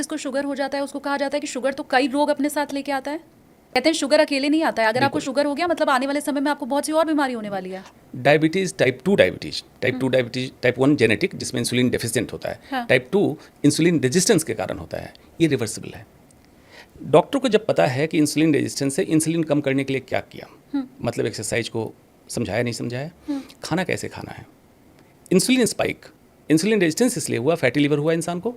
जिसको शुगर हो जाता है उसको कहा जाता है कि शुगर तो कई रोग अपने साथ लेके आता है। कहते हैं शुगर अकेले नहीं आता है, अगर आपको शुगर हो गया मतलब आने वाले समय में आपको बहुत सी और बीमारी होने वाली है। Diabetes type 2 diabetes type 1 genetic जिसमें इंसुलिन डेफिशिएंट होता है, हाँ। टाइप 2 इंसुलिन रेजिस्टेंस के कारण होता है, ये रिवर्सिबल है। डॉक्टर को जब पता है कि इंसुलिन रेजिस्टेंस से इंसुलिन कम करने के लिए क्या किया, मतलब एक्सरसाइज को समझाया नहीं समझाया, खाना कैसे खाना है, इंसुलिन स्पाइक, इंसुलिन रेजिस्टेंस इसलिए हुआ, फैटी लिवर हुआ इंसान को।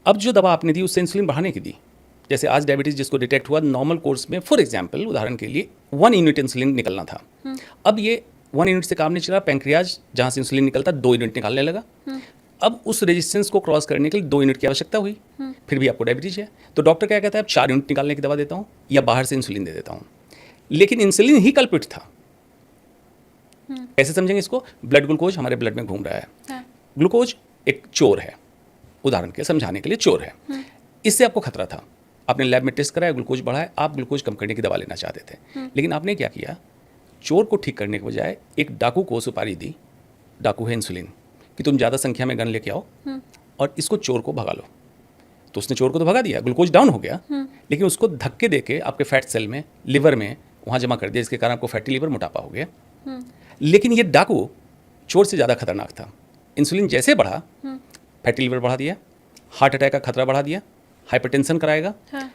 अब जो दवा आपने दी उससे इंसुलिन बढ़ाने की दी, जैसे आज डायबिटीज़ जिसको डिटेक्ट हुआ नॉर्मल कोर्स में, फॉर एग्जांपल उदाहरण के लिए 1 यूनिट इंसुलिन निकलना था, अब ये 1 यूनिट से काम नहीं चला, पैंक्रियाज जहाँ से इंसुलिन निकलता 2 यूनिट निकालने लगा। अब उस रेजिस्टेंस को क्रॉस करने के लिए 2 यूनिट की आवश्यकता हुई, फिर भी आपको डायबिटीज़ है, तो डॉक्टर क्या कहता है, अब 4 यूनिट निकालने की दवा देता हूँ या बाहर से इंसुलिन दे देता हूँ। लेकिन इंसुलिन ही कल्पित था। कैसे समझेंगे इसको? ब्लड ग्लूकोज हमारे ब्लड में घूम रहा है, हाँ। ग्लूकोज एक चोर है, उदाहरण के समझाने के लिए चोर है, इससे आपको खतरा था, आपने लैब में टेस्ट कराया, ग्लूकोज बढ़ा है, आप ग्लूकोज कम करने की दवा लेना चाहते थे, लेकिन आपने क्या किया, चोर को ठीक करने के बजाय एक डाकू को सुपारी दी, डाकू है इंसुलिन, कि तुम ज़्यादा संख्या में गन लेके आओ और इसको चोर को भगा लो। तो उसने चोर को तो भगा दिया, ग्लूकोज डाउन हो गया, लेकिन उसको धक्के देके आपके फैट सेल में, लिवर में वहाँ जमा कर दिया, इसके कारण आपको फैटी लिवर, मोटापा हो गया। लेकिन ये डाकू चोर से ज़्यादा खतरनाक था। इंसुलिन जैसे बढ़ा, फैटी लिवर बढ़ा दिया, हार्ट अटैक का खतरा बढ़ा दिया, हाइपरटेंशन कराएगा, हाँ।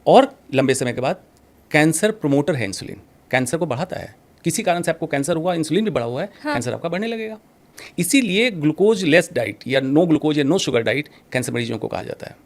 और लंबे समय के बाद कैंसर प्रमोटर है इंसुलिन, कैंसर को बढ़ाता है। किसी कारण से आपको कैंसर हुआ, इंसुलिन भी बढ़ा हुआ है, हाँ। कैंसर आपका बढ़ने लगेगा। इसीलिए ग्लूकोज लेस डाइट या नो ग्लूकोज या नो शुगर डाइट कैंसर मरीजों को कहा जाता है।